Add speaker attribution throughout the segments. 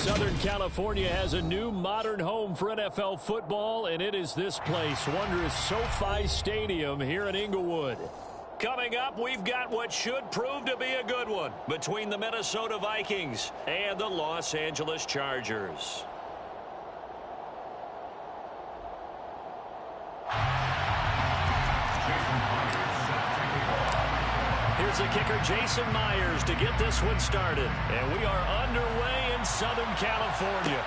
Speaker 1: Southern California has a new modern home for NFL football, and it is this place, wondrous SoFi Stadium here in Inglewood. Coming up, we've got what should prove to be a good one between the Minnesota Vikings and the Los Angeles Chargers. Here's the kicker, Jason Myers, to get this one started. And we are underway in Southern California.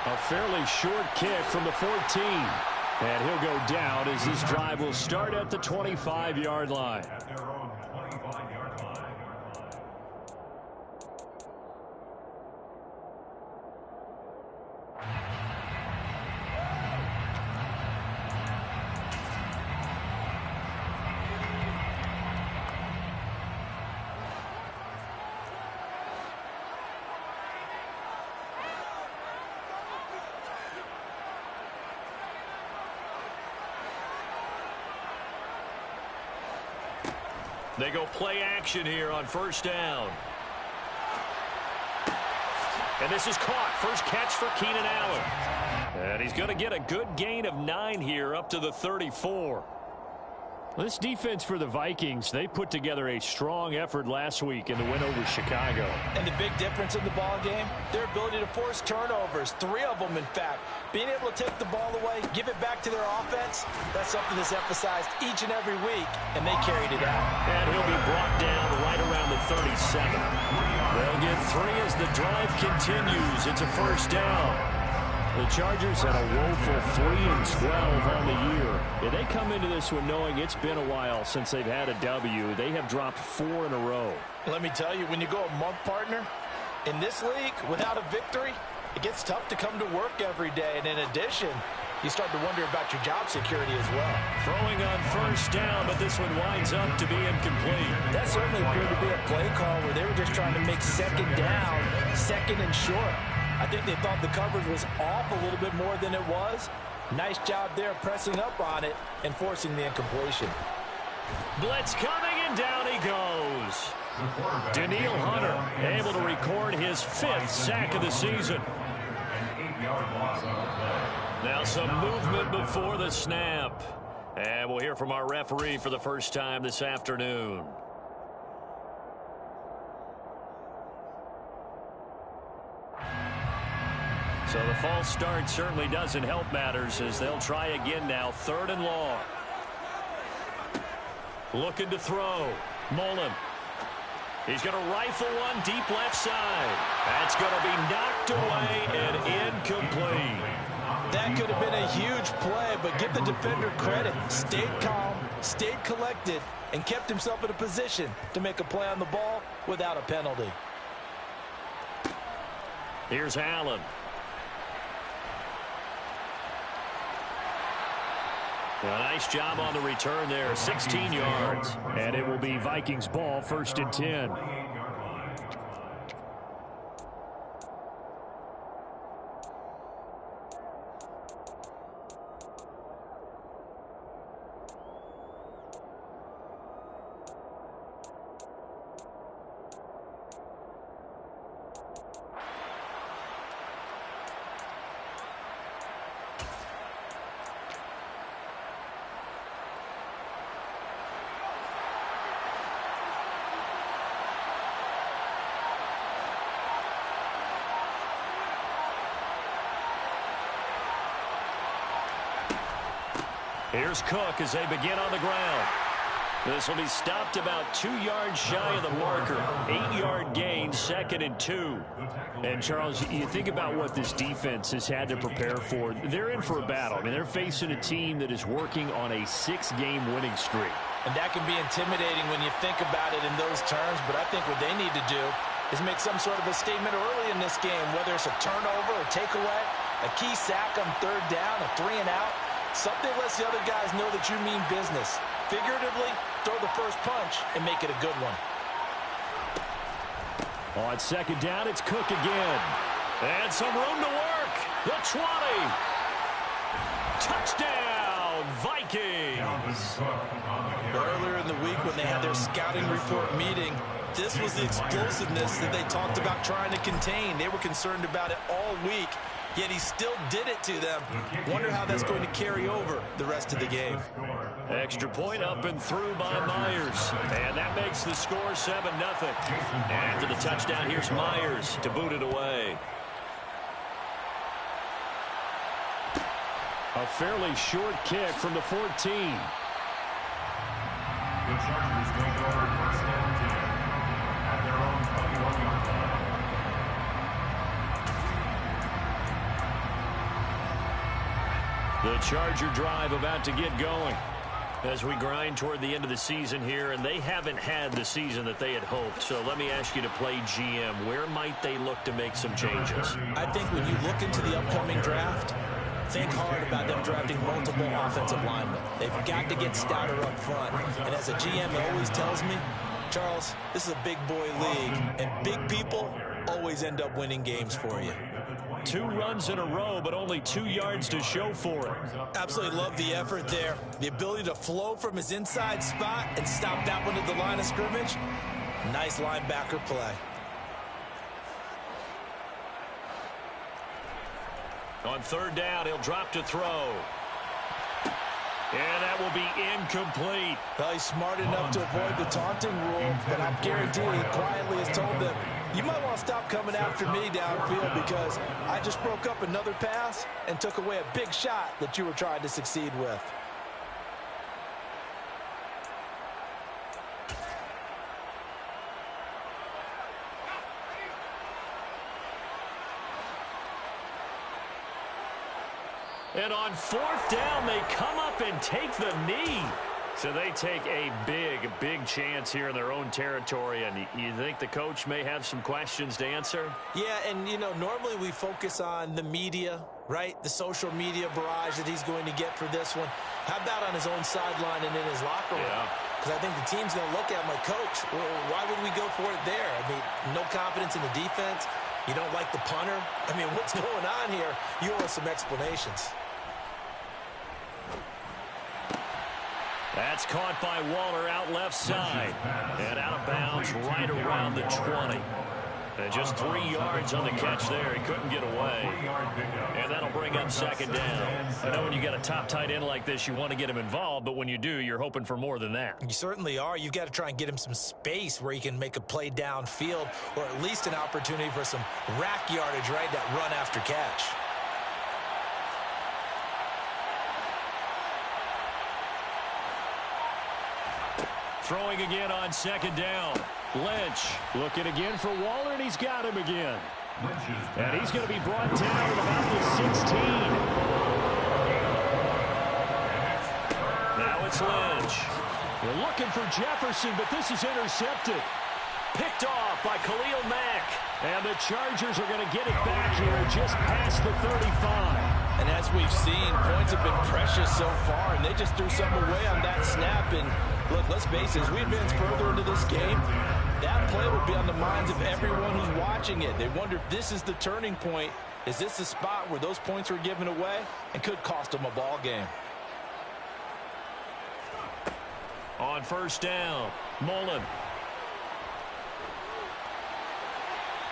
Speaker 1: A fairly short kick from the 14. And he'll go down as this drive will start at the 25-yard line. They go play action here on first down. And this is caught. First catch for Keenan Allen. And he's going to get a good gain of 9 here up to the 34. This defense for the Vikings, they put together a strong effort last week in the win over Chicago.
Speaker 2: And the big difference in the ball game, their ability to force turnovers, 3 of them in fact. Being able to take the ball away, give it back to their offense, that's something that's emphasized each and every week, and they carried it out.
Speaker 1: And he'll be brought down right around the 37. They'll get 3 as the drive continues. It's a first down. The Chargers had a woeful 3-12 on the year. Yeah, they come into this one knowing it's been a while since they've had a W. They have dropped 4 in a row.
Speaker 2: Let me tell you, when you go a month, partner, in this league, without a victory, it gets tough to come to work every day. And in addition, you start to wonder about your job security as well.
Speaker 1: Throwing on first down, but this one winds up to be incomplete.
Speaker 2: That certainly appeared to be a play call where they were just trying to make second down, second and short. I think they thought the coverage was off a little bit more than it was. Nice job there pressing up on it and forcing the incompletion.
Speaker 1: Blitz coming, and down he goes. Daniil Hunter able to record his 5th sack of the season. Now some movement before the snap. And we'll hear from our referee for the first time this afternoon. So the false start certainly doesn't help matters as they'll try again now. 3rd and long. Looking to throw. Mullen. He's going to rifle one deep left side. That's going to be knocked away and incomplete.
Speaker 2: That could have been a huge play, but give the defender credit. Stayed calm, stayed collected, and kept himself in a position to make a play on the ball without a penalty.
Speaker 1: Here's Allen. A nice job on the return there, 16 yards. And it will be Vikings ball, 1st and 10. Here's Cook as they begin on the ground. This will be stopped about 2 yards shy of the marker. 8-yard gain, 2nd and 2. And, Charles, you think about what this defense has had to prepare for. They're in for a battle. I mean, they're facing a team that is working on a 6-game winning streak.
Speaker 2: And that can be intimidating when you think about it in those terms, but I think what they need to do is make some sort of a statement early in this game, whether it's a turnover, a takeaway, a key sack on 3rd down, a 3-and-out. Something lets the other guys know that you mean business. Figuratively, throw the first punch and make it a good one.
Speaker 1: On 2nd down, it's Cook again. And some room to work. The 20. Touchdown, Vikings.
Speaker 2: Earlier in the week when they had their scouting report meeting, This was the explosiveness that they talked about trying to contain. They were concerned about it all week, yet he still did it to them. Wonder how that's going to carry over the rest of the game.
Speaker 1: Extra point up and through by Myers. And that makes the score 7-0. After the touchdown, here's Myers to boot it away. A fairly short kick from the 14.
Speaker 3: The Chargers take over first and 10 at their own 21-yard line.
Speaker 1: The Charger drive about to get going as we grind toward the end of the season here, and they haven't had the season that they had hoped. So let me ask you to play GM. Where might they look to make some changes?
Speaker 2: I think when you look into the upcoming draft, think hard about them drafting multiple offensive linemen. They've got to get stouter up front. And as a GM always tells me, Charles, this is a big boy league, and big people always end up winning games for you.
Speaker 1: 2 runs in a row, but only 2 yards to show for it.
Speaker 2: Absolutely love the effort there. The ability to flow from his inside spot and stop that one at the line of scrimmage. Nice linebacker play.
Speaker 1: On third down, he'll drop to throw. And that will be incomplete.
Speaker 2: Well, he's smart enough to avoid the taunting rule, but I'm guaranteeing he quietly has told them, you might want to stop coming after me downfield because I just broke up another pass and took away a big shot that you were trying to succeed with.
Speaker 1: And on fourth down, they come up and take the knee. So they take a big chance here in their own territory. And you think the coach may have some questions to answer?
Speaker 2: Yeah, and, you know, normally we focus on the media, right? The social media barrage that he's going to get for this one. How about on his own sideline and in his locker room?
Speaker 1: Yeah.
Speaker 2: Because I think the team's going to look at him like, Coach, why would we go for it there? I mean, no confidence in the defense. You don't like the punter? I mean, what's going on here? You owe us some explanations.
Speaker 1: That's caught by Waller out left side. And out of bounds right around the 20. And just 3 yards on the catch there. He couldn't get away. And that'll bring up second down. I know when you got a top tight end like this, you want to get him involved. But when you do, you're hoping for more than that.
Speaker 2: You certainly are. You've got to try and get him some space where he can make a play downfield, or at least an opportunity for some rack yardage, right? That run after catch.
Speaker 1: Throwing again on second down. Lynch looking again for Waller, and he's got him again. And he's going to be brought down at about the 16. Now it's Lynch. We're looking for Jefferson, but this is intercepted. Picked off by Khalil Mack. And the Chargers are going to get it back here just past the 35.
Speaker 2: And as we've seen, points have been precious so far, and they just threw some away on that snap. And look, let's face it, as we advance further into this game, that play will be on the minds of everyone who's watching it. They wonder if this is the turning point. Is this the spot where those points were given away and could cost them a ball game?
Speaker 1: On first down, Mullen.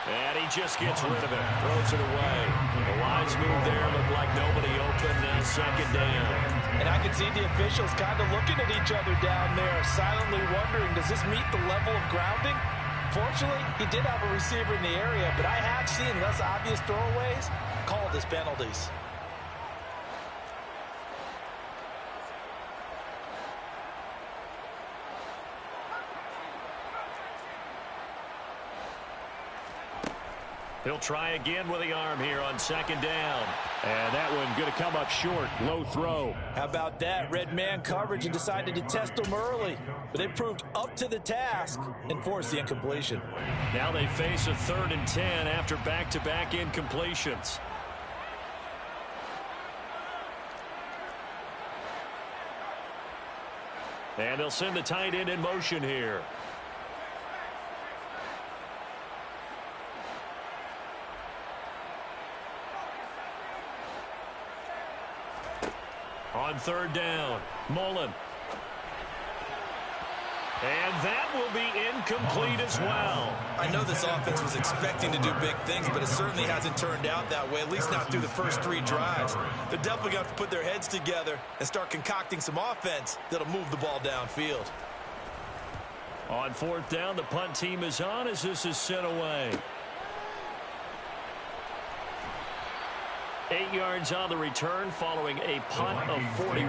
Speaker 1: And he just gets rid of it, throws it away. The wise move there, looked like nobody open. Now second down.
Speaker 2: And I can see the officials kind of looking at each other down there, silently wondering, does this meet the level of grounding? Fortunately, he did have a receiver in the area, but I have seen less obvious throwaways called as penalties.
Speaker 1: He'll try again with the arm here on second down. And that one going to come up short. Low throw.
Speaker 2: How about that? Red man coverage and decided to test them early. But they proved up to the task and forced the incompletion.
Speaker 1: Now they face a 3rd and 10 after back-to-back incompletions. And they'll send the tight end in motion here. On third down, Mullen. And that will be incomplete as well.
Speaker 2: I know this offense was expecting to do big things, but it certainly hasn't turned out that way, at least not through the first 3 drives. They're definitely going to have to put their heads together and start concocting some offense that'll move the ball downfield.
Speaker 1: On 4th down, the punt team is on as this is sent away. 8 yards on the return following a punt of 41.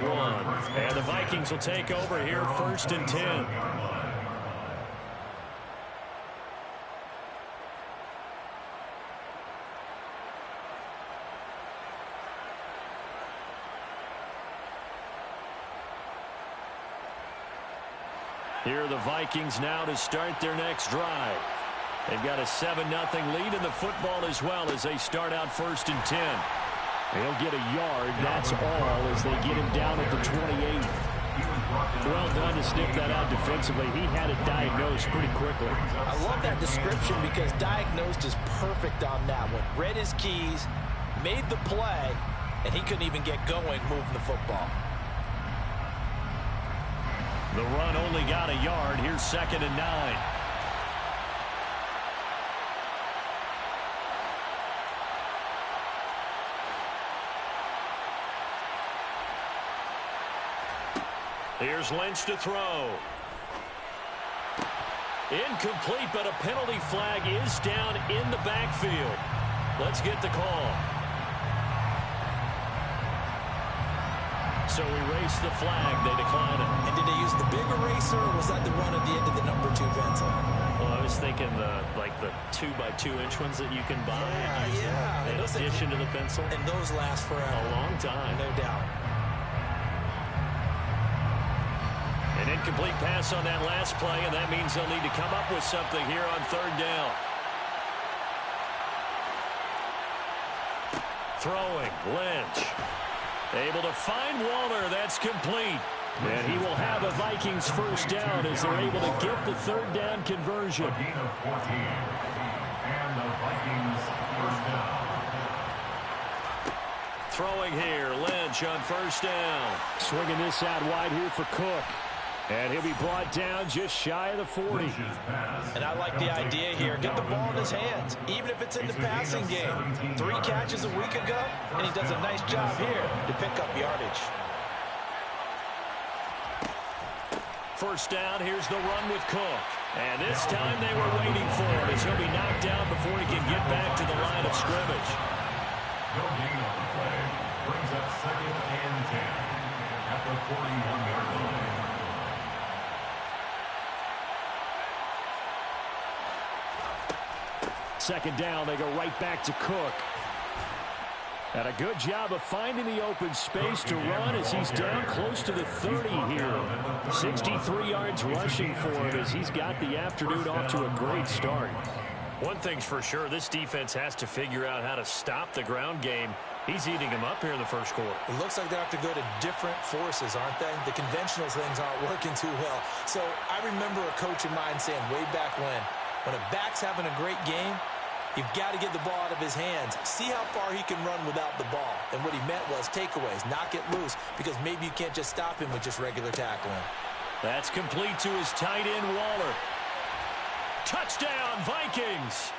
Speaker 1: And the Vikings will take over here 1st and 10. Here are the Vikings now to start their next drive. They've got a 7-0 lead in the football as well as they start out 1st and 10. He'll get a yard, that's all, as they get him down at the 28. Well done to sniff that out defensively. He had it diagnosed pretty quickly.
Speaker 2: I love that description because diagnosed is perfect on that one. Read his keys, made the play, and he couldn't even get going moving the football.
Speaker 1: The run only got a yard. Here's 2nd and 9. Here's Lynch to throw. Incomplete, but a penalty flag is down in the backfield. Let's get the call. So erase the flag. They decline it.
Speaker 2: And did they use the big eraser, or was that the run at the end of the number 2 pencil?
Speaker 1: Well, I was thinking the 2x2-inch ones that you can buy.
Speaker 2: Yeah.
Speaker 1: In addition to the pencil.
Speaker 2: And those last forever.
Speaker 1: A long time.
Speaker 2: No doubt.
Speaker 1: An incomplete pass on that last play, and that means they'll need to come up with something here on 3rd down. Throwing, Lynch. Able to find Waller. That's complete. And he will have a Vikings 1st down as they're able to get the 3rd down conversion.
Speaker 3: A gain of 14. And the Vikings 1st down.
Speaker 1: Throwing here, Lynch on 1st down. Swinging this out wide here for Cook. And he'll be brought down just shy of the 40.
Speaker 2: And I like the idea here. Get the ball in his hands, even if it's in the passing game. 3 catches a week ago, and he does a nice job here to pick up yardage.
Speaker 1: 1st down, here's the run with Cook. And this time they were waiting for him as he'll be knocked down before he can get back to the line of scrimmage.
Speaker 3: No gain on the play. Brings up 2nd and 10 at the 41-yard line.
Speaker 1: 2nd down, they go right back to Cook. And a good job of finding the open space to run as he's down close to the 30 here. 63 yards rushing for him as he's got the afternoon off to a great start. One thing's for sure, this defense has to figure out how to stop the ground game. He's eating them up here in the 1st quarter.
Speaker 2: It looks like they have to go to different forces, aren't they? The conventional things aren't working too well. So I remember a coach of mine saying way back when a back's having a great game, you've got to get the ball out of his hands. See how far he can run without the ball. And what he meant was takeaways, knock it loose, because maybe you can't just stop him with just regular tackling.
Speaker 1: That's complete to his tight end, Waller. Touchdown, Vikings!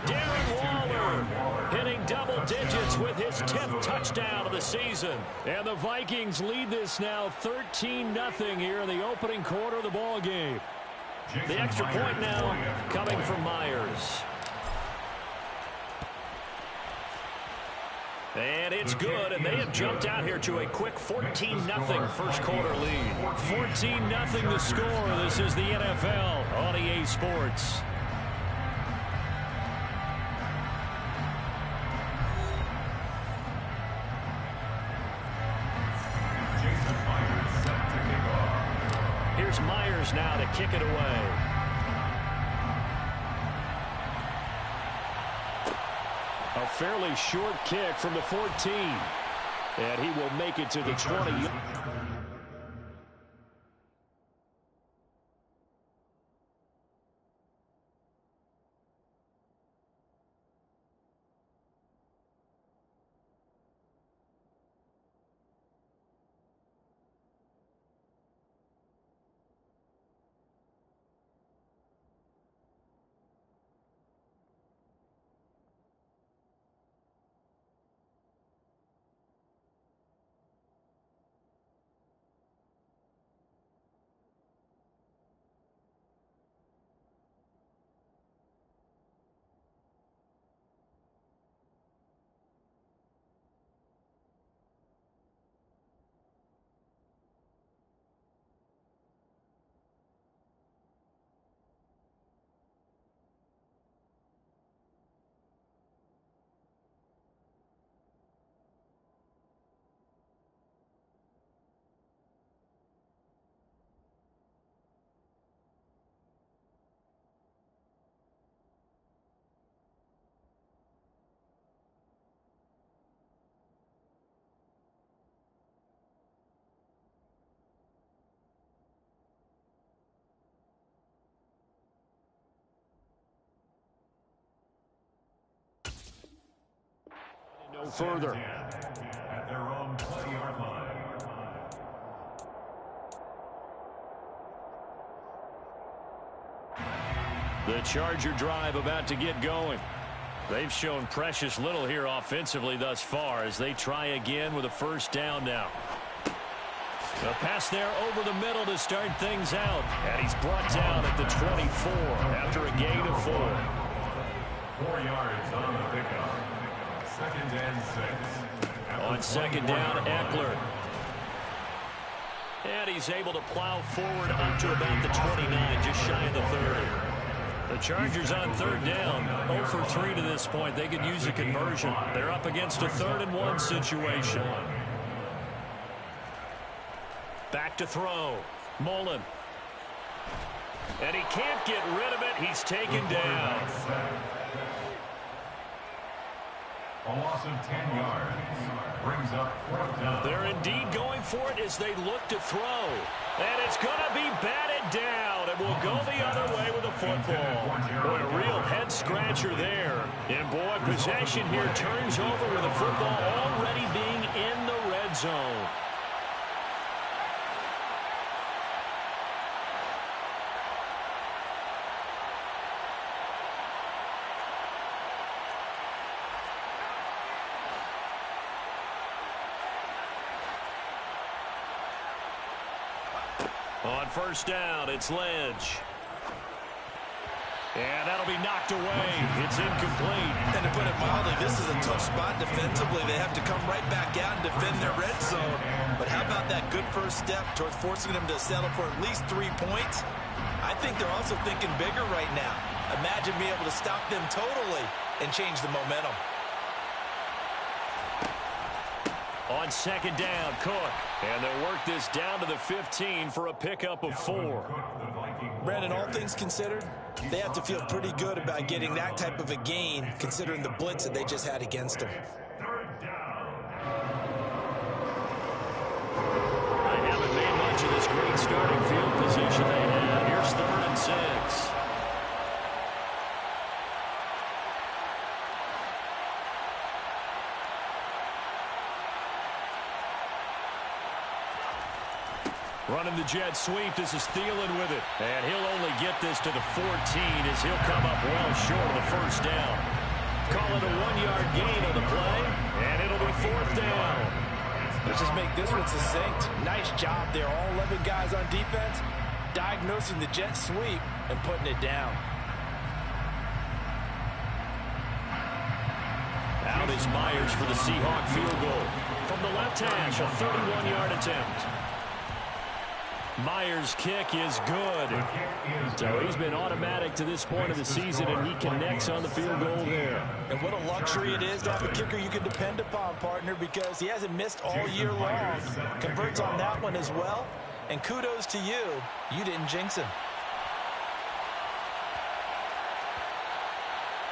Speaker 1: Darren Waller hitting double digits with his 10th touchdown of the season. And the Vikings lead this now 13-0 here in the opening quarter of the ball game. The extra point now coming from Myers. And it's good, and they have jumped out here to a quick 14-0 1st quarter lead. 14-0 the score. This is the NFL on EA Sports. Here's Myers now to kick it away. A fairly short kick from the 14. And he will make it to the 20. further.
Speaker 3: At their own 20-yard line.
Speaker 1: The Charger drive about to get going. They've shown precious little here offensively thus far as they try again with a first down now. A pass there over the middle to start things out. And he's brought down at the 24 after a gain of 4.
Speaker 3: 4 yards on the pickup. 2nd and 6.
Speaker 1: On 2nd down, Eckler. And he's able to plow forward up to about the 29, just shy of the 30. The Chargers on 3rd down, 0 for 3 to this point. They could use a conversion. They're up against a 3rd and 1 situation. Back to throw. Mullen. And he can't get rid of it. He's taken down.
Speaker 3: A loss of 10 yards. Brings up 4th down.
Speaker 1: They're indeed going for it as they look to throw. And it's going to be batted down. It will go the other way with the football. Boy, a real head-scratcher there. And, boy, possession here turns over with the football already being in the red zone. On 1st down, it's Ledge. And that'll be knocked away. It's incomplete.
Speaker 2: And to put it mildly, this is a tough spot defensively. They have to come right back out and defend their red zone. But how about that good first step towards forcing them to settle for at least 3 points? I think they're also thinking bigger right now. Imagine being able to stop them totally and change the momentum.
Speaker 1: On 2nd down, Cook. And they'll work this down to the 15 for a pickup of 4.
Speaker 2: Brandon, all things considered, they have to feel pretty good about getting that type of a gain, considering the blitz that they just had against them.
Speaker 1: They haven't made much of this great starting field position they had. Here's 3rd and 6. Running the jet sweep. This is Thielen with it. And he'll only get this to the 14 as he'll come up well short of the first down. Call it a 1-yard gain on the play. And it'll be 4th down.
Speaker 2: Let's just make this one succinct. Nice job there. All 11 guys on defense diagnosing the jet sweep and putting it down.
Speaker 1: Out is Myers for the Seahawk field goal. From the left hash, a 31-yard attempt. Myers' kick is good. So he's been automatic to this point of the season, and he connects on the field goal there.
Speaker 2: And what a luxury it is to have a kicker you can depend upon, partner, because he hasn't missed all year long. Converts on that one as well. And kudos to you. You didn't jinx him.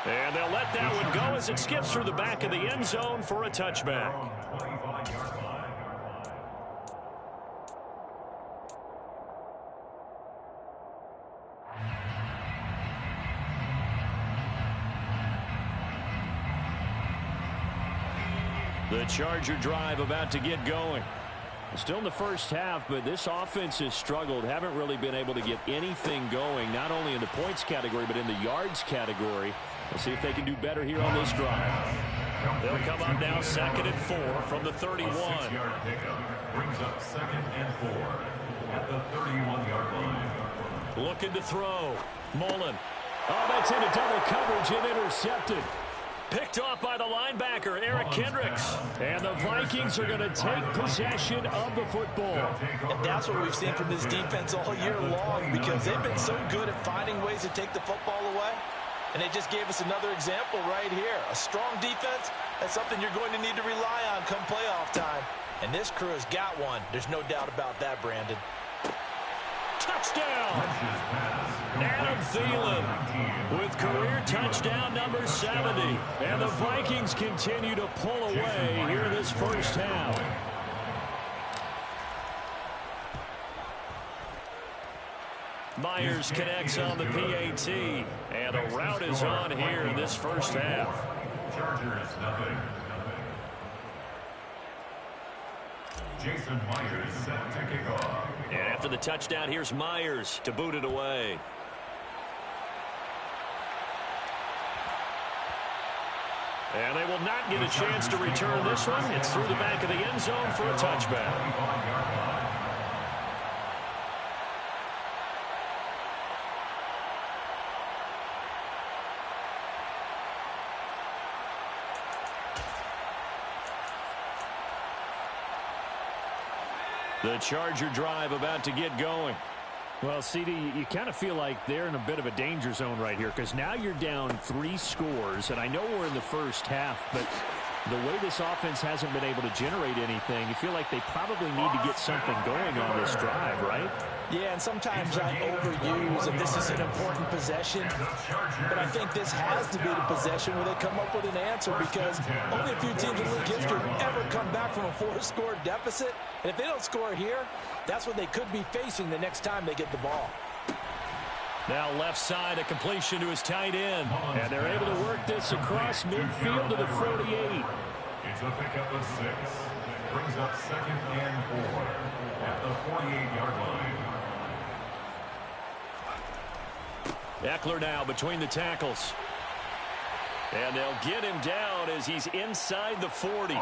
Speaker 1: And they'll let that one go as it skips through the back of the end zone for a touchback. The Charger drive about to get going. Still in the first half, but this offense has struggled. Haven't really been able to get anything going, not only in the points category, but in the yards category. We'll see if they can do better here on this drive. They'll come up now 2nd and 4 from the 31.
Speaker 3: 6-yard pickup brings up 2nd and 4 at the 31-yard line.
Speaker 1: Looking to throw. Mullen. Oh, that's into double coverage and intercepted. Picked off by the linebacker, Eric Kendricks. And the Vikings are going to take possession of the football.
Speaker 2: And that's what we've seen from this defense all year long, because they've been so good at finding ways to take the football away. And they just gave us another example right here. A strong defense, that's something you're going to need to rely on come playoff time. And this crew has got one. There's no doubt about that, Brandon.
Speaker 1: Touchdown! Adam Thielen with career touchdown number 70. And the Vikings continue to pull away here in this first half. Myers connects on the PAT. And a route is on here in this first half.
Speaker 3: Chargers nothing. Jason Myers set to kick off.
Speaker 1: And after the touchdown, here's Myers to boot it away. And they will not get a chance to return this one. It's through the back of the end zone for a touchback. The Charger drive about to get going.
Speaker 4: Well, CD, you kind of feel like they're in a bit of a danger zone right here because now you're down 3 scores, and I know we're in the first half, but the way this offense hasn't been able to generate anything, you feel like they probably need to get something going on this drive, right?
Speaker 2: Yeah, and sometimes I overuse that this is an important possession, but I think this has to be the possession where they come up with an answer because only a few teams in league history have ever come back from a 4-score deficit, and if they don't score here, that's what they could be facing the next time they get the ball.
Speaker 1: Now left side, a completion to his tight end. And they're able to work this across midfield to the 48.
Speaker 3: It's a pickup of 6. Brings up 2nd and 4 at the 48-yard line.
Speaker 1: Eckler now between the tackles. And they'll get him down as he's inside the 40.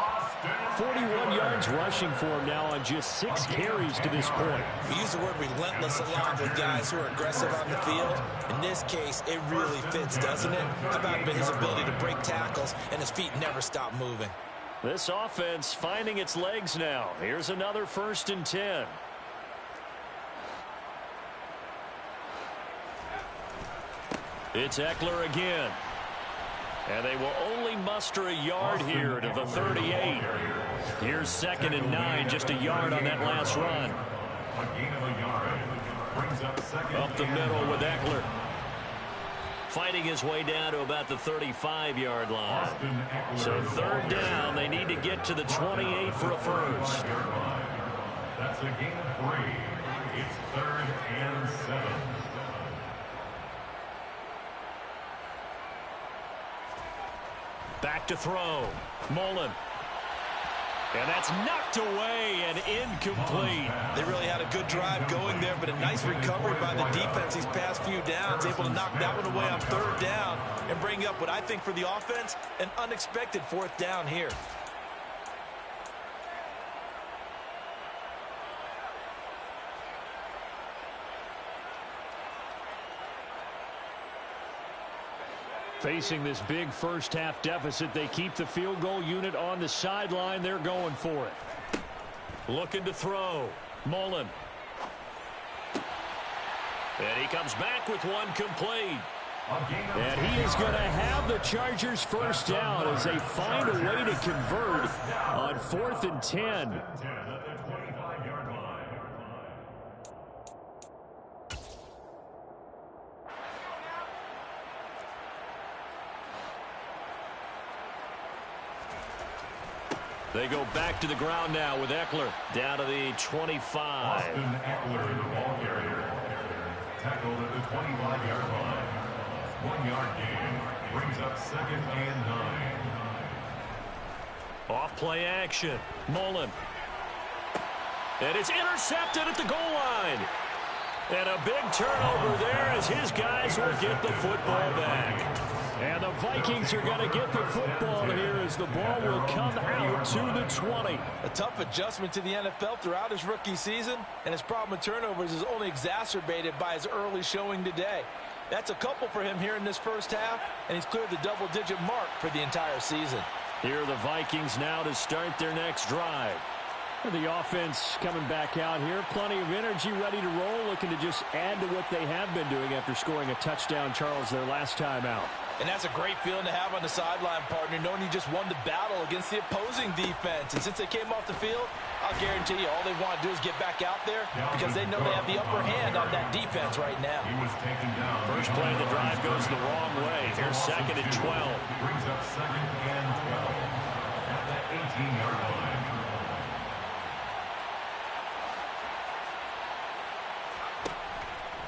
Speaker 1: 41 yards rushing for him now on just 6 carries to this point.
Speaker 2: We use the word relentless a lot with guys who are aggressive on the field. In this case, it really fits, doesn't it? How about his ability to break tackles and his feet never stop moving?
Speaker 1: This offense finding its legs now. Here's another 1st and 10. It's Eckler again. And they will only muster a yard here to the 38. Here's 2nd and 9, just a yard on that last run.
Speaker 3: A gain of a yard. Brings up 2nd.
Speaker 1: Up the middle with Eckler. Fighting his way down to about the 35-yard line. So 3rd down, they need to get to the 28 for a first.
Speaker 3: That's a gain of 3. It's 3rd and 7.
Speaker 1: Back to throw. Mullen. And that's knocked away and incomplete.
Speaker 2: They really had a good drive going there, but a nice recovery by the defense these past few downs, able to knock that one away on 3rd down and bring up what I think for the offense, an unexpected 4th down here.
Speaker 4: Facing this big first half deficit, they keep the field goal unit on the sideline. They're going for it.
Speaker 1: Looking to throw. Mullen. And he comes back with one complete.
Speaker 4: And he is going to have the Chargers first down as they find a way to convert on 4th and 10.
Speaker 1: They go back to the ground now with Eckler down to the 25.
Speaker 3: Austin Eckler, the ball carrier, tackled at the 25-yard line. 1-yard gain brings up 2nd and 9.
Speaker 1: Off play action. Mullen. And it's intercepted at the goal line. And a big turnover there as his guys will get the football back.
Speaker 4: And the Vikings are going to get the football here as the ball will come out to the 20.
Speaker 2: A tough adjustment to the NFL throughout his rookie season, and his problem with turnovers is only exacerbated by his early showing today. That's a couple for him here in this first half, and he's cleared the double-digit mark for the entire season.
Speaker 1: Here are the Vikings now to start their next drive.
Speaker 4: The offense coming back out here. Plenty of energy, ready to roll, looking to just add to what they have been doing after scoring a touchdown, Charles, their last time out.
Speaker 2: And that's a great feeling to have on the sideline, partner, knowing you just won the battle against the opposing defense. And since they came off the field, I'll guarantee you all they want to do is get back out there because they know they have the upper hand on that defense right now.
Speaker 1: First play of the drive goes the wrong way. Here's 2nd and 12.
Speaker 3: Brings up 2nd and 12 at the 18-yard line.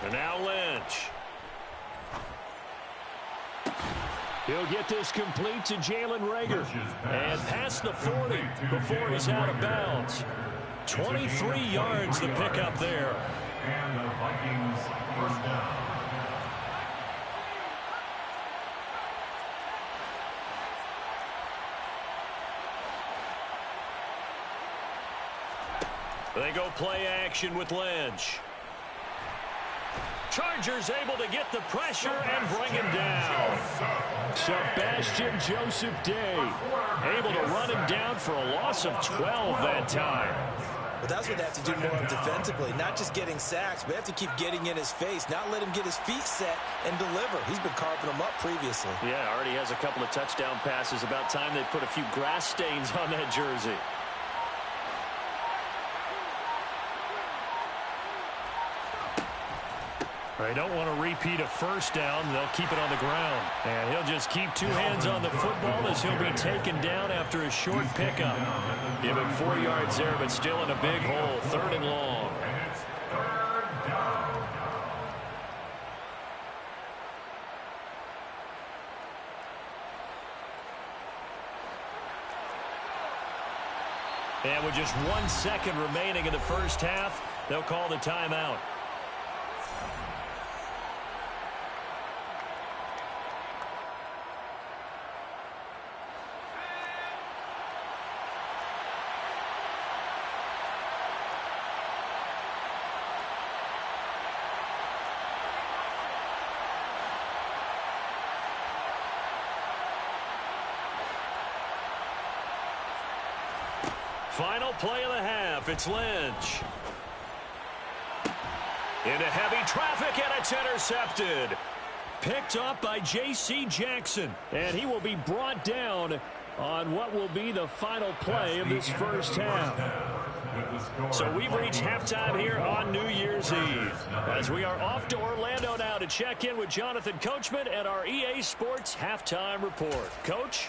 Speaker 1: And now Lynch.
Speaker 4: He'll get this complete to Jalen Reagor.
Speaker 1: And past the 40 before he's out of bounds. 23 yards the pickup there.
Speaker 3: And the Vikings first down.
Speaker 1: They go play action with Lynch. Chargers able to get the pressure and bring him down.
Speaker 4: Sebastian Joseph Day able to run him down for a loss of 12 that time.
Speaker 2: But that's what they have to do more of defensively, not just getting sacks, but they have to keep getting in his face, not let him get his feet set and deliver. He's been carving them up previously.
Speaker 1: Yeah, already has a couple of touchdown passes. About time they put a few grass stains on that jersey.
Speaker 4: They don't want to repeat a first down. They'll keep it on the ground. And he'll just keep two hands on the football as he'll be taken down after a short pickup.
Speaker 1: Give him 4 yards there, but still in a big hole. 3rd and long.
Speaker 3: And it's 3rd down.
Speaker 1: And with just 1 second remaining in the first half, they'll call the timeout. Final play of the half. It's Lynch. Into heavy traffic, and it's intercepted.
Speaker 4: Picked up by J.C. Jackson. And he will be brought down on what will be the final play of this first half.
Speaker 1: So we've reached halftime here on New Year's Eve, as we are off to Orlando now to check in with Jonathan Coachman and our EA Sports Halftime Report. Coach?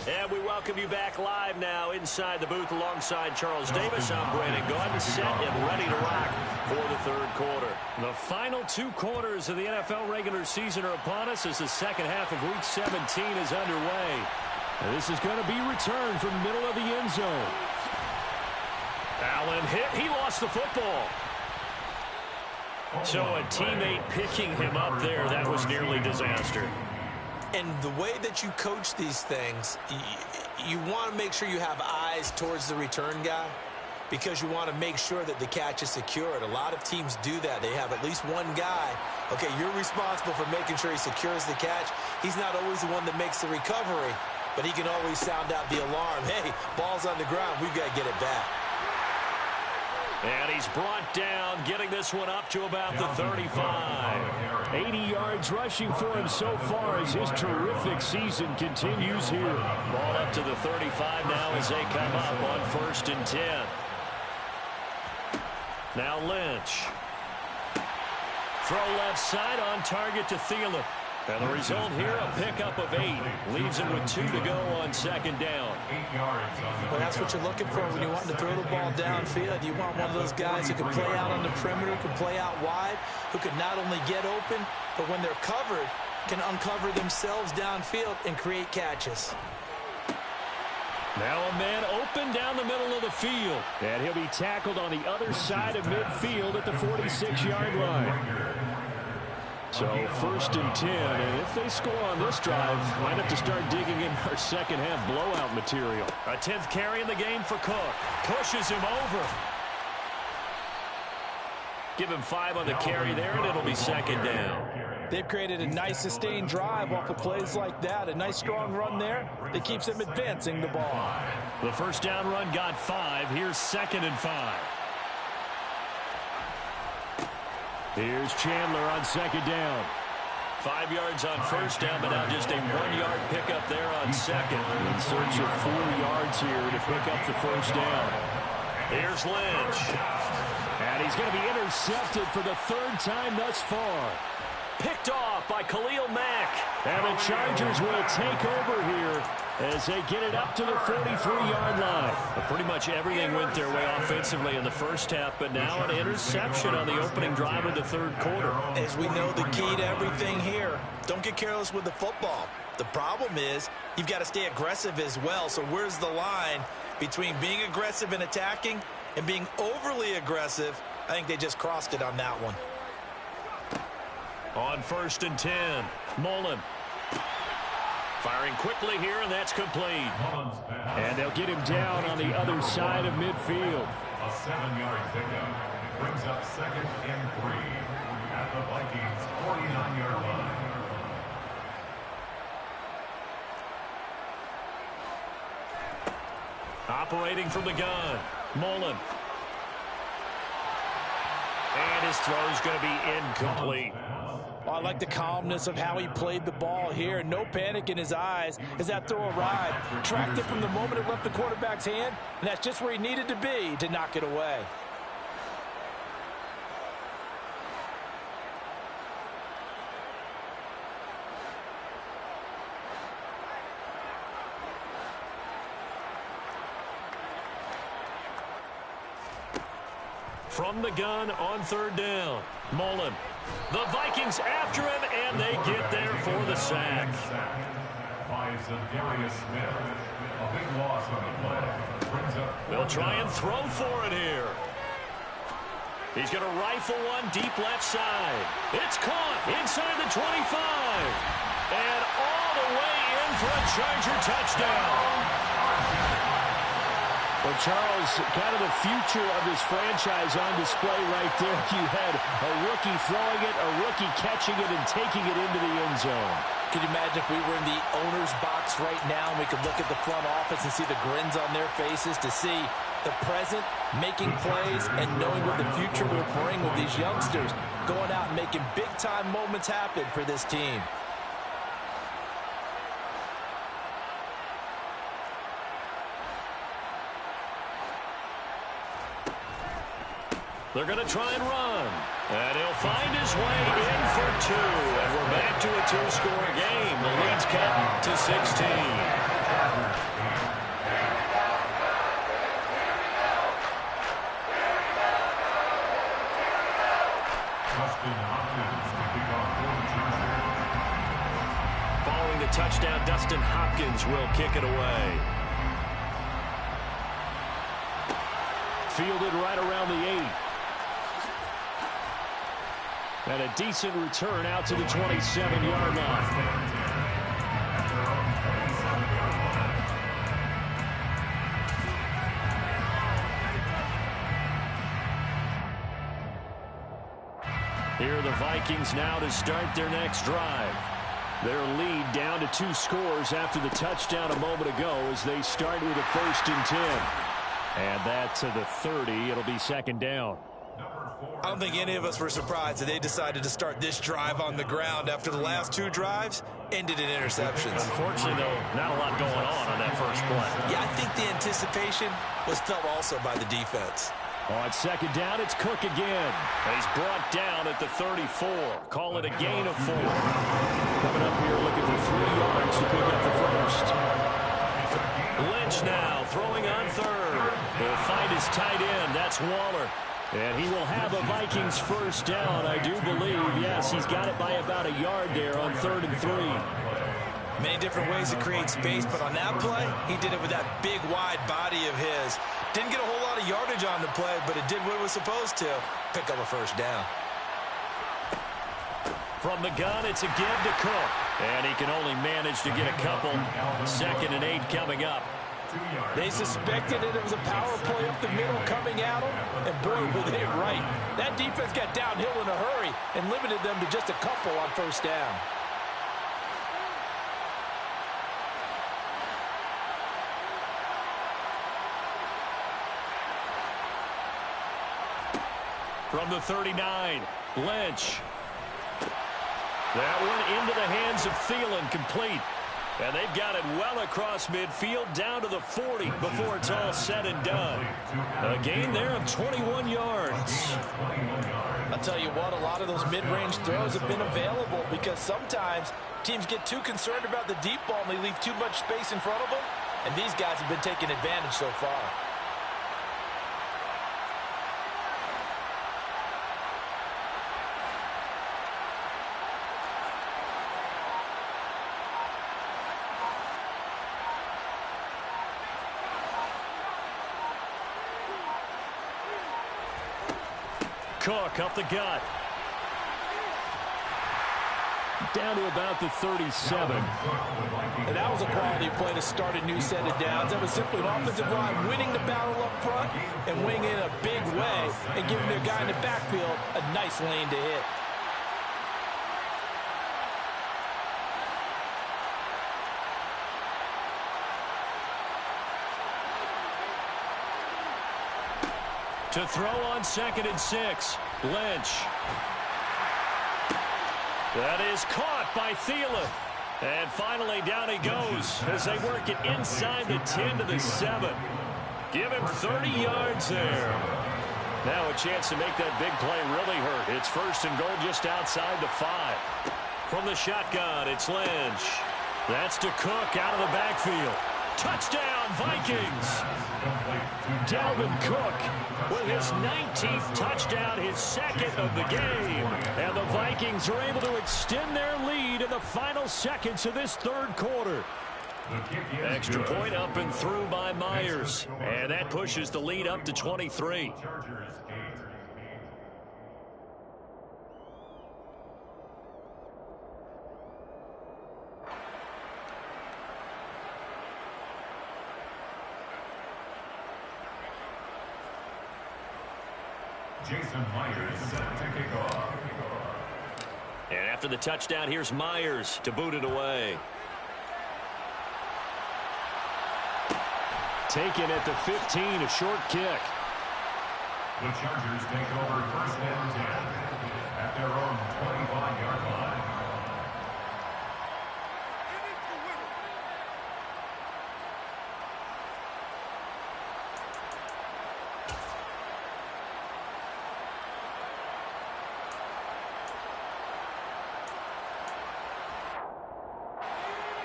Speaker 1: And we welcome you back live now inside the booth alongside Charles Davis. I'm Brandon Gaudin, set and ready to rock for the 3rd quarter.
Speaker 4: The final 2 quarters of the NFL regular season are upon us as the second half of Week 17 is underway. And this is going to be returned from the middle of the end zone.
Speaker 1: Allen hit. He lost the football. So a teammate picking him up there, that was nearly disaster.
Speaker 2: And the way that you coach these things, you want to make sure you have eyes towards the return guy because you want to make sure that the catch is secured. A lot of teams do that. They have at least one guy. Okay, you're responsible for making sure he secures the catch. He's not always the one that makes the recovery, but he can always sound out the alarm. Hey, ball's on the ground. We've got to get it back.
Speaker 1: And he's brought down, getting this one up to about the 35.
Speaker 4: 80 yards rushing for him so far as his terrific season continues here.
Speaker 1: Ball up to the 35 now as they come up on 1st and 10. Now Lynch. Throw left side on target to Thielen. And the result here, a pickup of 8. Leaves him with 2 to go on 2nd down.
Speaker 3: 8 yards on the
Speaker 2: Well, that's what you're looking for when you want to throw the ball downfield. You want one of those guys who can play out on the perimeter, can play out wide, who can not only get open, but when they're covered, can uncover themselves downfield and create catches.
Speaker 4: Now a man open down the middle of the field. And he'll be tackled on the other side of midfield at the 46-yard line. So 1st and 10, and if they score on this drive, might have to start digging in our second half blowout material.
Speaker 1: A 10th carry in the game for Cook. Pushes him over. Give him 5 on the carry there, and it'll be 2nd down.
Speaker 2: They've created a nice sustained drive off of plays like that. A nice strong run there that keeps them advancing the ball.
Speaker 4: The first down run got 5. Here's 2nd and 5. Here's Chandler on 2nd down.
Speaker 1: 5 yards on 1st down, but now just a 1-yard pickup there on 2nd.
Speaker 4: In search of 4 yards here to pick up the first down.
Speaker 1: Here's Lynch.
Speaker 4: And he's going to be intercepted for the 3rd time thus far.
Speaker 1: Picked off by Khalil Mack.
Speaker 4: And the Chargers will take over here as they get it up to the 43-yard line.
Speaker 1: But pretty much everything went their way offensively in the first half, but now an interception on the opening drive of the third quarter.
Speaker 2: As we know, the key to everything here, don't get careless with the football. The problem is you've got to stay aggressive as well. So where's the line between being aggressive and attacking and being overly aggressive? I think they just crossed it on that one.
Speaker 1: On 1st and 10, Mullen. Firing quickly here, and that's complete.
Speaker 4: And they'll get him down on the other side of midfield.
Speaker 3: A 7-yard pickup brings up 2nd and 3 at the Vikings' 49-yard line.
Speaker 1: Operating from the gun, Mullen. And his throw's going to be incomplete.
Speaker 2: Well, I like the calmness of how he played the ball here. No panic in his eyes as that throw arrived. Tracked it from the moment it left the quarterback's hand, and that's just where he needed to be to knock it away.
Speaker 1: From the gun on 3rd down, Mullen. The Vikings after him, and they get there for the sack.
Speaker 3: By Zadarius Smith. A big loss on the play. Brings up
Speaker 1: They'll try and throw for it here. He's going to rifle one deep left side. It's caught inside the 25. And all the way in for a Charger touchdown.
Speaker 4: Well, Charles, kind of the future of this franchise on display right there. You had a rookie throwing it, a rookie catching it, and taking it into the end zone.
Speaker 2: Could you imagine if we were in the owner's box right now and we could look at the front office and see the grins on their faces to see the present making plays and knowing what the future will bring with these youngsters going out and making big-time moments happen for this team.
Speaker 1: They're going to try and run. And he'll find his way in for 2. And we're back to a 2-score game. The lead's cut to 16. Following the touchdown, Dustin Hopkins will kick it away.
Speaker 4: Fielded right around the 8. And a decent return out to the 27-yard line. Here are the Vikings now to start their next drive. Their lead down to 2 scores after the touchdown a moment ago as they start with a 1st and 10. And that to the 30. It'll be 2nd down.
Speaker 2: I don't think any of us were surprised that they decided to start this drive on the ground after the last 2 drives ended in interceptions.
Speaker 1: Unfortunately, though, not a lot going on that first play.
Speaker 2: Yeah, I think the anticipation was felt also by the defense.
Speaker 4: On 2nd down, it's Cook again.
Speaker 1: He's brought down at the 34. Call it a gain of 4.
Speaker 4: Coming up here looking for 3 yards to pick up the first.
Speaker 1: Lynch now throwing on 3rd. He'll find his tight end. That's Waller.
Speaker 4: And he will have a Vikings first down, I do believe. Yes, he's got it by about a yard there on 3rd and 3.
Speaker 2: Many different ways to create space, but on that play, he did it with that big, wide body of his. Didn't get a whole lot of yardage on the play, but it did what it was supposed to. Pick up a first down.
Speaker 1: From the gun, it's a give to Cook. And he can only manage to get a couple. 2nd and 8 coming up.
Speaker 2: They suspected it was a power play up the middle coming at them, and boy, were they right. That defense got downhill in a hurry and limited them to just a couple on 1st down.
Speaker 1: From the 39, Lynch. That one into the hands of Thielen, complete. And they've got it well across midfield down to the 40 before it's all said and done. A gain there of 21 yards.
Speaker 2: I'll tell you what, a lot of those mid-range throws have been available because sometimes teams get too concerned about the deep ball and they leave too much space in front of them. And these guys have been taking advantage so far.
Speaker 1: Cook up the gut. Down to about the 37.
Speaker 2: And that was a quality play to start a new set of downs. That was simply an offensive line winning the battle up front and winning it in a big way and giving their guy in the backfield a nice lane to hit.
Speaker 1: To throw on 2nd and 6. Lynch. That is caught by Thielen. And finally down he goes as they work it inside the 10 to the 7. Give him 30 yards there. Now a chance to make that big play really hurt. It's 1st and goal just outside the 5. From the shotgun, it's Lynch. That's to Cook out of the backfield. Touchdown, Vikings! Dalvin Cook with his 19th touchdown, his 2nd of the game. And the Vikings are able to extend their lead in the final seconds of this 3rd quarter. Extra point up and through by Myers. And that pushes the lead up to 23.
Speaker 3: Jason Myers set to kick off.
Speaker 1: And after the touchdown, here's Myers to boot it away. Taken at the 15, a short kick.
Speaker 3: The Chargers take over 1st and 10 at their own 25-yard line.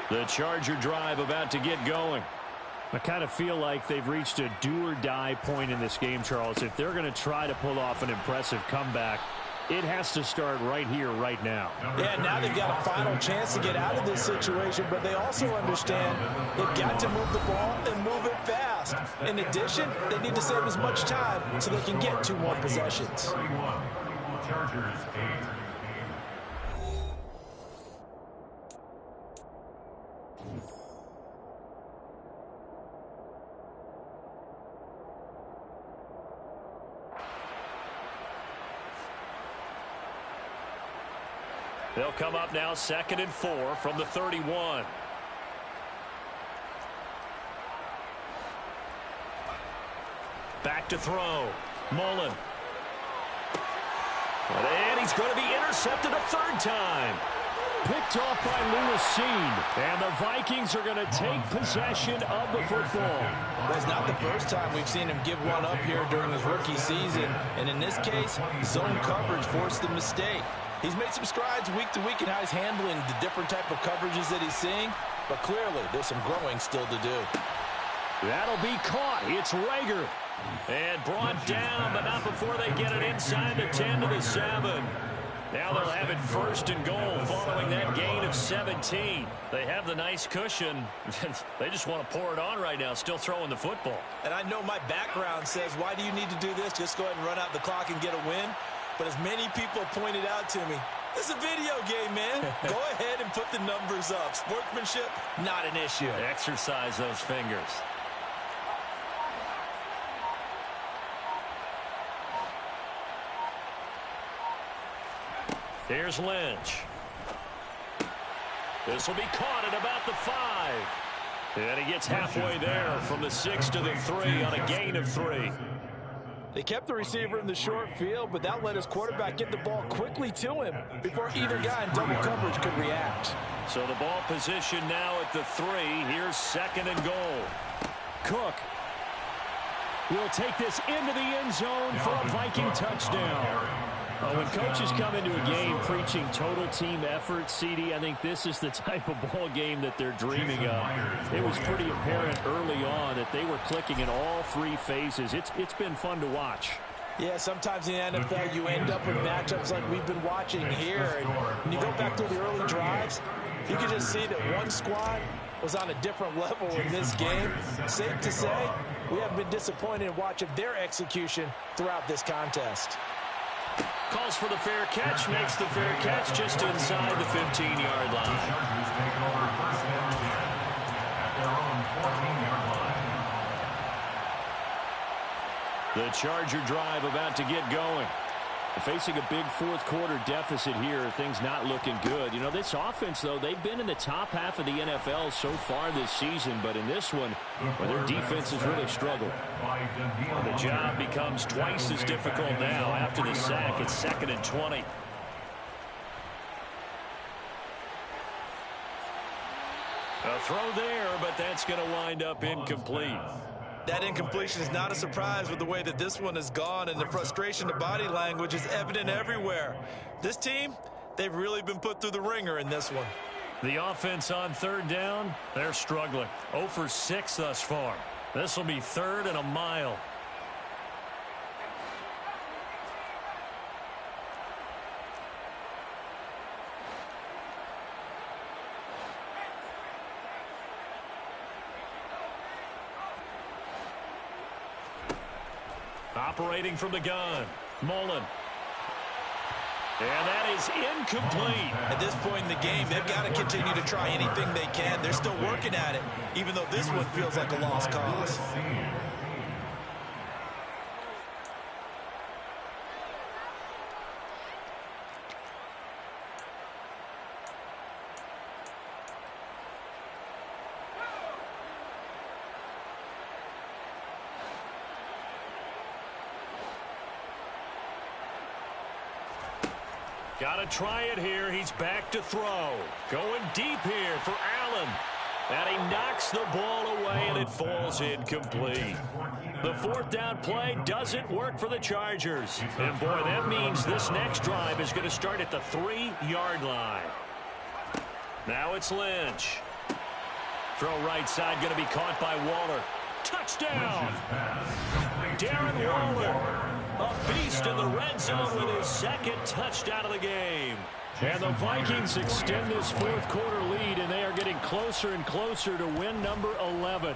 Speaker 1: The Charger drive about to get going.
Speaker 4: I kind of feel like they've reached a do-or-die point in this game, Charles. If they're going to try to pull off an impressive comeback, it has to start right here, right now.
Speaker 2: Yeah, now they've got a final chance to get out of this situation, but they also understand they've got to move the ball and move it fast. In addition, they need to save as much time so they can get 2 more possessions.
Speaker 3: 31. Chargers 8.
Speaker 1: They'll come up now 2nd and 4 from the 31. Back to throw. Mullen. And he's going to be intercepted a 3rd time.
Speaker 4: Picked off by Lewis. And the Vikings are going to take possession of the football.
Speaker 2: That's not the first time we've seen him give one up here during his rookie season. And in this case, zone coverage forced the mistake. He's made some strides week to week in how he's handling the different type of coverages that he's seeing. But clearly, there's some growing still to do.
Speaker 1: That'll be caught. It's Rager. And brought down, but not before they get it inside the 10 to the 7. Now they'll have it 1st and goal following that gain of 17. They have the nice cushion. They just want to pour it on right now, still throwing the football.
Speaker 2: And I know my background says, why do you need to do this? Just go ahead and run out the clock and get a win. But as many people pointed out to me, this is a video game, man. Go ahead and put the numbers up. Sportsmanship, not an issue.
Speaker 1: Exercise those fingers. Here's Lynch. This will be caught at about the 5. And he gets halfway there from the 6 to the 3 on a gain of 3.
Speaker 2: They kept the receiver in the short field, but that let his quarterback get the ball quickly to him before either guy in double coverage could react.
Speaker 1: So the ball position now at the 3. Here's 2nd and goal.
Speaker 4: Cook will take this into the end zone for a Viking touchdown. When coaches come into a game preaching total team effort, CD, I think this is the type of ball game that they're dreaming of. It was pretty apparent early on that they were clicking in all 3 phases. It's been fun to watch.
Speaker 2: Yeah, sometimes in the NFL you end up with matchups like we've been watching here. And when you go back to the early drives, you can just see that one squad was on a different level in this game. Safe to say, we haven't been disappointed in watching their execution throughout this contest.
Speaker 1: Calls for the fair catch, makes the fair catch just inside the 15-yard line.
Speaker 3: Chargers take over 1st and 10 at their own 14-yard line.
Speaker 1: The Charger drive about to get going.
Speaker 4: Facing a big fourth-quarter deficit here, things not looking good. You know, this offense, though, they've been in the top half of the NFL so far this season, but in this one, well, their defense has really struggled.
Speaker 1: The job becomes twice as difficult now after the sack. It's 2nd and 20. A throw there, but that's going to wind up incomplete.
Speaker 2: That incompletion is not a surprise with the way that this one has gone, and the frustration, the body language is evident everywhere. This team, they've really been put through the ringer in this one.
Speaker 1: The offense on 3rd down, they're struggling. 0 for 6 thus far. This will be 3rd and a mile. Operating from the gun, Mullen. And that is incomplete.
Speaker 2: At this point in the game, they've got to continue to try anything they can. They're still working at it, even though this one feels like a lost cause.
Speaker 1: Got to try it here. He's back to throw. Going deep here for Allen. And he knocks the ball away, and it falls incomplete. The 4th down play doesn't work for the Chargers. And, boy, that means this next drive is going to start at the 3-yard line. Now it's Lynch. Throw right side going to be caught by Waller. Touchdown! Darren Waller. A beast in the red zone with his 2nd touchdown of the game. And the Vikings extend this 4th-quarter lead, and they are getting closer and closer to win number 11.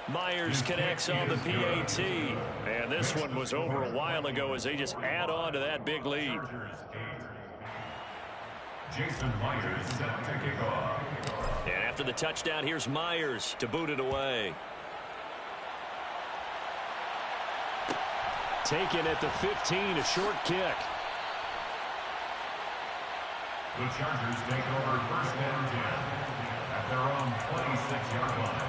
Speaker 1: Myers connects on the PAT. And this one was over a while ago as they just add on to that big lead.
Speaker 3: Jason Myers set to kick off.
Speaker 1: And after the touchdown, here's Myers to boot it away.
Speaker 4: Taken at the 15, a short kick.
Speaker 3: The Chargers take over 1st and 10 at their own 26-yard line.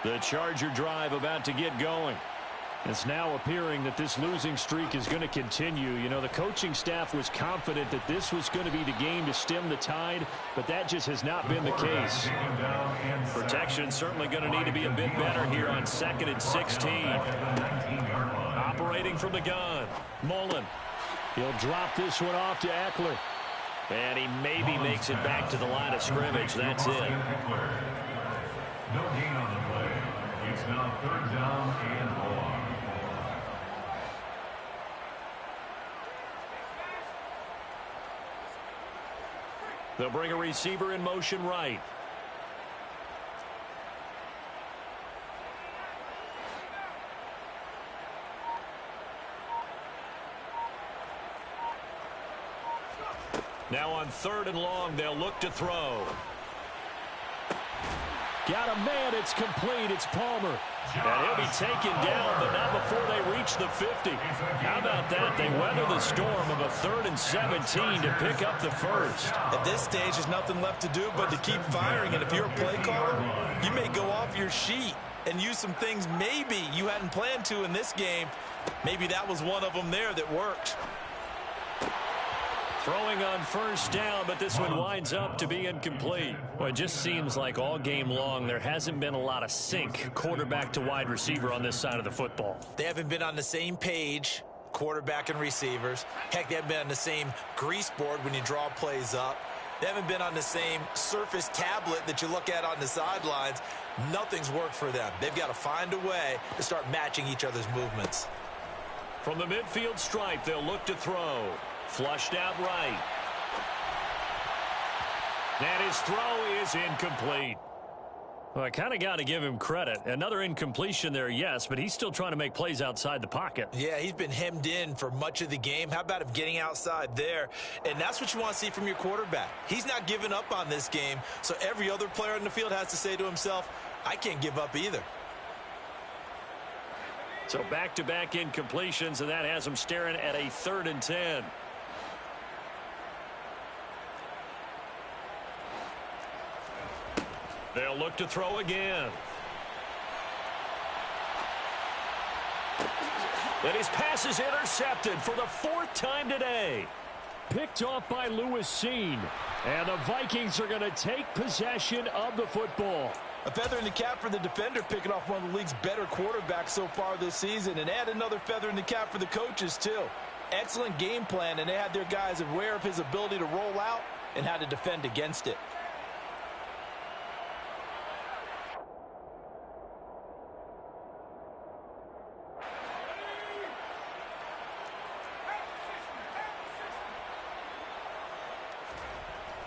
Speaker 1: The Charger drive about to get going.
Speaker 4: It's now appearing that this losing streak is going to continue. You know, the coaching staff was confident that this was going to be the game to stem the tide, but that just has not been the case.
Speaker 1: Protection certainly going to need to be a bit better here on 2nd and 16. Operating from the gun, Mullen.
Speaker 4: He'll drop this one off to Eckler.
Speaker 1: And he maybe makes it back to the line of scrimmage. That's it.
Speaker 3: No gain on the play. It's now 3rd down and long.
Speaker 1: They'll bring a receiver in motion right. Now on 3rd and long, they'll look to throw.
Speaker 4: Got a man. It's complete. It's Palmer.
Speaker 1: And he'll be taken down, but not before they reach the 50. How about that? They weather the storm of a 3rd and 17 to pick up the first.
Speaker 2: At this stage, there's nothing left to do but to keep firing. And if you're a play caller, you may go off your sheet and use some things maybe you hadn't planned to in this game. Maybe that was one of them there that worked.
Speaker 1: Throwing on first down, but this one winds up to be incomplete.
Speaker 4: Well, it just seems like all game long there hasn't been a lot of sync quarterback to wide receiver on this side of the football.
Speaker 2: They haven't been on the same page, quarterback and receivers. Heck, they haven't been on the same grease board when you draw plays up. They haven't been on the same surface tablet that you look at on the sidelines. Nothing's worked for them. They've got to find a way to start matching each other's movements.
Speaker 1: From the midfield stripe, they'll look to throw. Flushed out right. And his throw is incomplete.
Speaker 4: Well, I kind of got to give him credit. Another incompletion there, yes, but he's still trying to make plays outside the pocket.
Speaker 2: Yeah, he's been hemmed in for much of the game. How about him getting outside there? And that's what you want to see from your quarterback. He's not giving up on this game, so every other player in the field has to say to himself, I can't give up either.
Speaker 1: So back-to-back incompletions, and that has him staring at a 3rd and 10. They'll look to throw again. And his pass is intercepted for the 4th time today.
Speaker 4: Picked off by Lewis Seen. And the Vikings are going to take possession of the football.
Speaker 2: A feather in the cap for the defender, picking off one of the league's better quarterbacks so far this season. And add another feather in the cap for the coaches, too. Excellent game plan, and they had their guys aware of his ability to roll out and how to defend against it.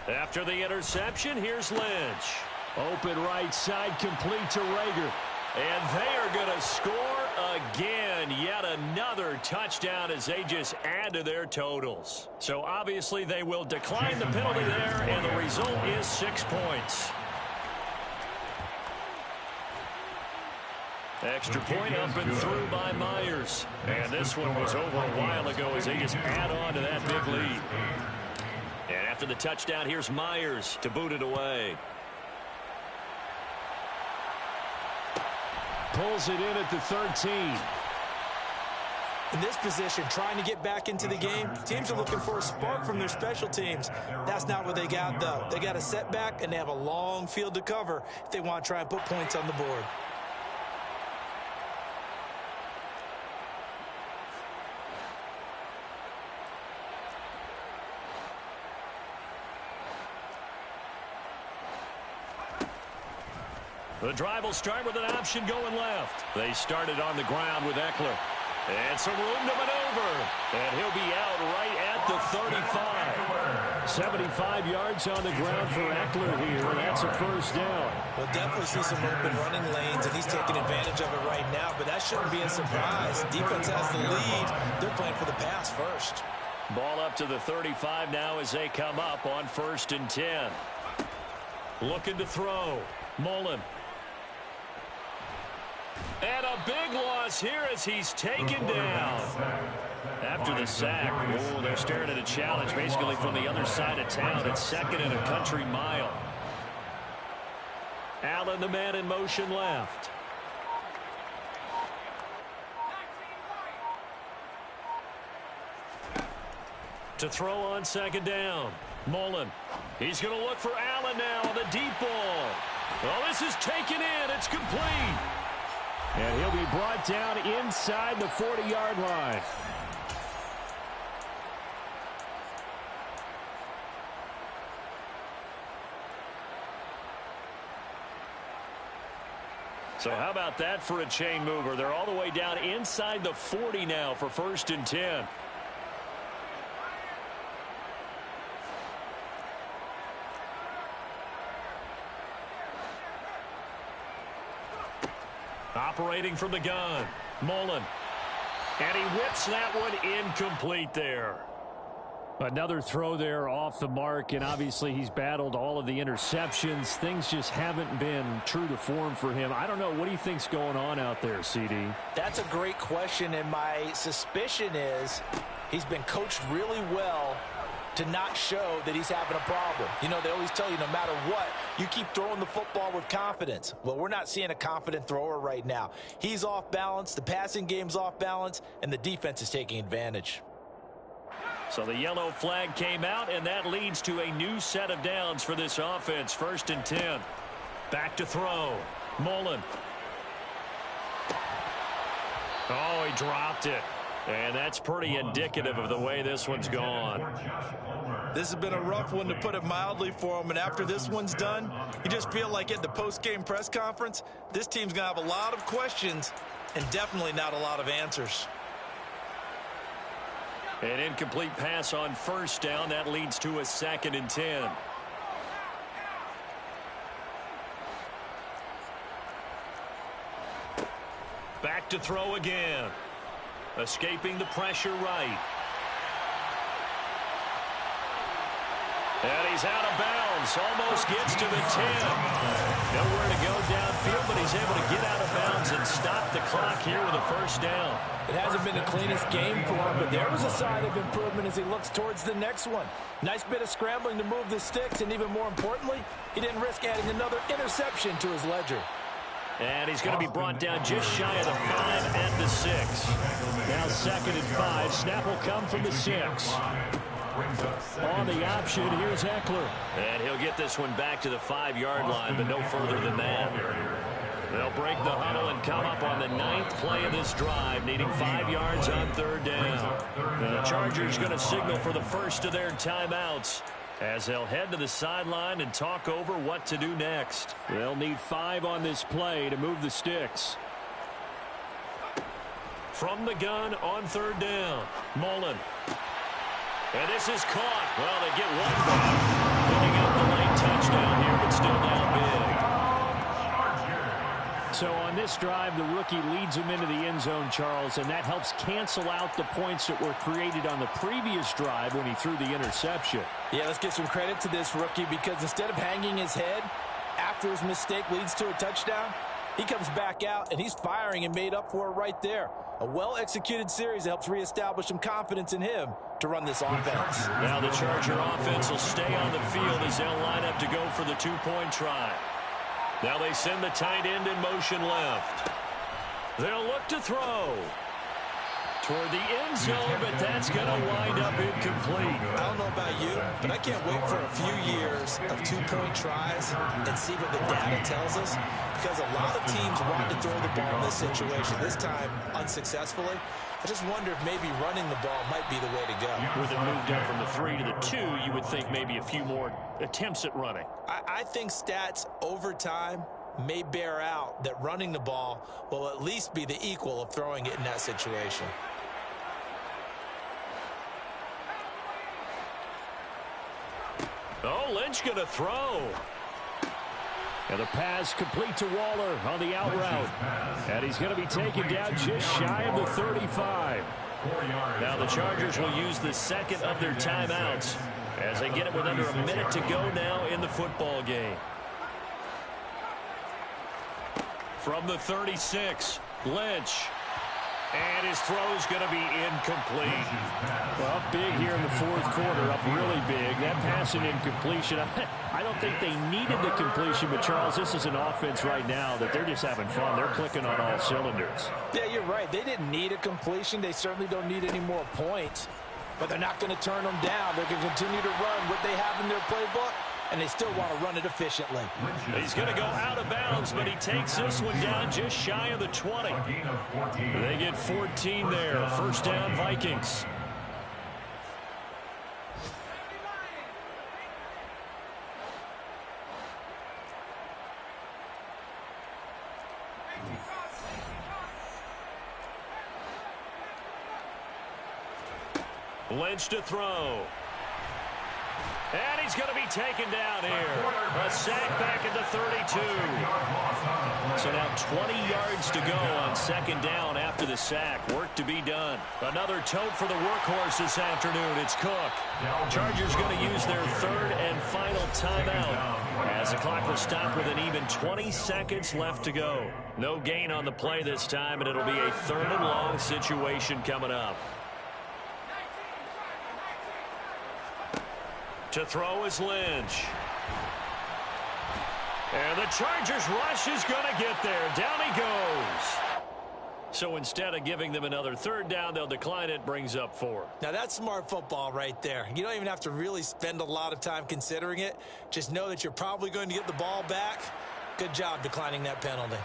Speaker 1: After the interception, here's Lynch.
Speaker 4: Open right side, complete to Rager.
Speaker 1: And they are going to score again. Yet another touchdown as they just add to their totals. So obviously they will decline the penalty there, and the result is 6 points. Extra point up and through by Myers. And this one was over a while ago as they just add on to that big lead. And after the touchdown, here's Myers to boot it away.
Speaker 4: Pulls it in at the 13.
Speaker 2: In this position, trying to get back into the game, teams are looking for a spark from their special teams. That's not what they got, though. They got a setback, and they have a long field to cover if they want to try and put points on the board.
Speaker 1: The drive will start with an option going left. They started on the ground with Eckler. And some room to maneuver. And he'll be out right at the 35.
Speaker 4: 75 yards on the ground for Eckler here. That's a first down.
Speaker 2: We'll definitely see some open running lanes, and he's taking advantage of it right now. But that shouldn't be a surprise. Defense has the lead. They're playing for the pass first.
Speaker 1: Ball up to the 35 now as they come up on 1st and 10. Looking to throw. Mullen. And a big loss here as he's taken down. After the sack, they're staring at a challenge basically from the other side of town. It's 2nd and a country mile. Allen, the man in motion left. To throw on 2nd down. Mullen. He's going to look for Allen now on the deep ball. Well, this is taken in. It's complete.
Speaker 4: And he'll be brought down inside the 40-yard line.
Speaker 1: So how about that for a chain mover? They're all the way down inside the 40 now for 1st and 10. Operating from the gun, Mullen. And he whips that one incomplete there.
Speaker 4: Another throw there off the mark, and obviously he's battled all of the interceptions. Things just haven't been true to form for him. I don't know. What do you think's going on out there, CD?
Speaker 2: That's a great question, and my suspicion is he's been coached really well to not show that he's having a problem. You know, they always tell you no matter what, you keep throwing the football with confidence. Well, we're not seeing a confident thrower right now. He's off balance, the passing game's off balance, and the defense is taking advantage.
Speaker 1: So the yellow flag came out, and that leads to a new set of downs for this offense. 1st and 10. Back to throw. Mullen. Oh, he dropped it. And that's pretty indicative of the way this one's gone.
Speaker 2: This has been a rough one, to put it mildly, for him. And after this one's done, you just feel like at the post-game press conference, this team's going to have a lot of questions and definitely not a lot of answers.
Speaker 1: An incomplete pass on 1st down. That leads to a 2nd and 10. Back to throw again. Escaping the pressure right. And he's out of bounds. Almost gets to the 10. Nowhere to go downfield, but he's able to get out of bounds and stop the clock here with a 1st down.
Speaker 2: It hasn't been the cleanest game for him, but there was a sign of improvement as he looks towards the next one. Nice bit of scrambling to move the sticks, and even more importantly, he didn't risk adding another interception to his ledger.
Speaker 1: And he's going to be brought down just shy of the 5 and the 6.
Speaker 4: Now 2nd and 5. Snap will come from the 6. On the option, here's Eckler.
Speaker 1: And he'll get this one back to the 5-yard line, but no further than that. They'll break the huddle and come up on the 9th play of this drive, needing 5 yards on 3rd down. The Chargers going to signal for the first of their timeouts as they'll head to the sideline and talk over what to do next.
Speaker 4: They'll need 5 on this play to move the sticks.
Speaker 1: From the gun on 3rd down, Mullen. And this is caught. Well, they get one back. Putting up the late touchdown here, but still down big.
Speaker 4: So on this drive, the rookie leads him into the end zone, Charles, and that helps cancel out the points that were created on the previous drive when he threw the interception.
Speaker 2: Yeah, let's give some credit to this rookie, because instead of hanging his head after his mistake leads to a touchdown, he comes back out and he's firing and made up for it right there. A well-executed series helps reestablish some confidence in him to run this offense.
Speaker 1: Now the Charger offense will stay on the field as they'll line up to go for the 2-point try. Now they send the tight end in motion left. They'll look to throw toward the end zone, but that's going to wind up incomplete.
Speaker 2: I don't know about you, but I can't wait for a few years of 2-point tries and see what the data tells us, because a lot of teams want to throw the ball in this situation. This time, unsuccessfully. I just wonder if maybe running the ball might be the way to go.
Speaker 1: With it moved up from the 3 to the 2, you would think maybe a few more attempts at running.
Speaker 2: I think stats over time may bear out that running the ball will at least be the equal of throwing it in that situation.
Speaker 1: Oh, Lynch going to throw.
Speaker 4: And the pass complete to Waller on the out route. And he's going to be taken down just shy of the 35.
Speaker 1: Now the Chargers will use the second of their timeouts as they get it with under a minute to go now in the football game. From the 36, Lynch. And his throw is going to be incomplete.
Speaker 4: Well, big here in the 4th quarter, up really big. That pass and incompletion, I don't think they needed the completion, but Charles, this is an offense right now that they're just having fun. They're clicking on all cylinders.
Speaker 2: Yeah, you're right. They didn't need a completion. They certainly don't need any more points, but they're not going to turn them down. They're going to continue to run what they have in their playbook, and they still want to run it efficiently.
Speaker 1: He's going to go out of bounds, but he takes this one down just shy of the 20. They get 14 there. 1st down, Vikings. Lynch to throw. And he's going to be taken down here. A sack back at the 32. So now 20 yards to go on second down after the sack. Work to be done. Another tote for the workhorse this afternoon. It's Cook. Chargers going to use their third and final timeout as the clock will stop with an even 20 seconds left to go. No gain on the play this time, and it'll be a third and long situation coming up. To throw is Lynch. And the Chargers rush is going to get there. Down he goes. So instead of giving them another third down, they'll decline it. Brings up 4.
Speaker 2: Now that's smart football right there. You don't even have to really spend a lot of time considering it. Just know that you're probably going to get the ball back. Good job declining that penalty.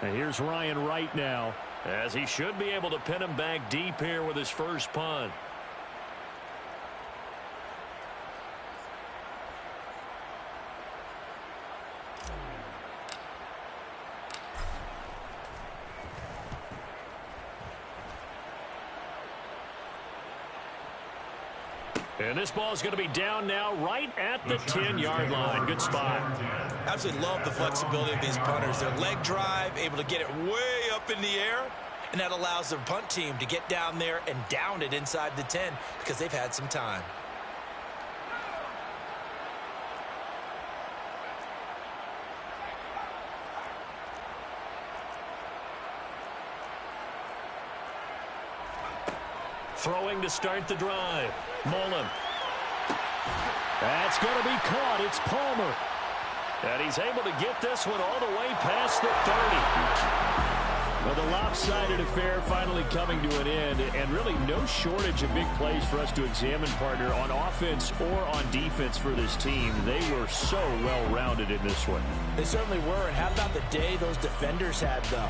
Speaker 4: And here's Ryan Wright now,
Speaker 1: as he should be able to pin him back deep here with his first punt. And this ball is going to be down now right at the 10-yard line. Good spot.
Speaker 2: Absolutely love the flexibility of these punters. Their leg drive, able to get it way up in the air, and that allows their punt team to get down there and down it inside the 10 because they've had some time.
Speaker 1: Throwing to start the drive. Mullen.
Speaker 4: That's going to be caught. It's Palmer.
Speaker 1: And he's able to get this one all the way past the 30.
Speaker 4: Well, the lopsided affair finally coming to an end, and really no shortage of big plays for us to examine, partner, on offense or on defense for this team. They were so well-rounded in this one.
Speaker 2: They certainly were, and how about the day those defenders had, though?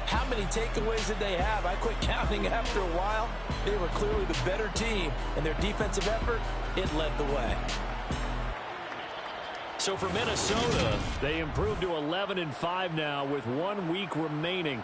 Speaker 2: How many takeaways did they have? I quit counting after a while. They were clearly the better team, and their defensive effort, it led the way.
Speaker 1: So for Minnesota,
Speaker 4: they improved to 11-5 now with 1 week remaining.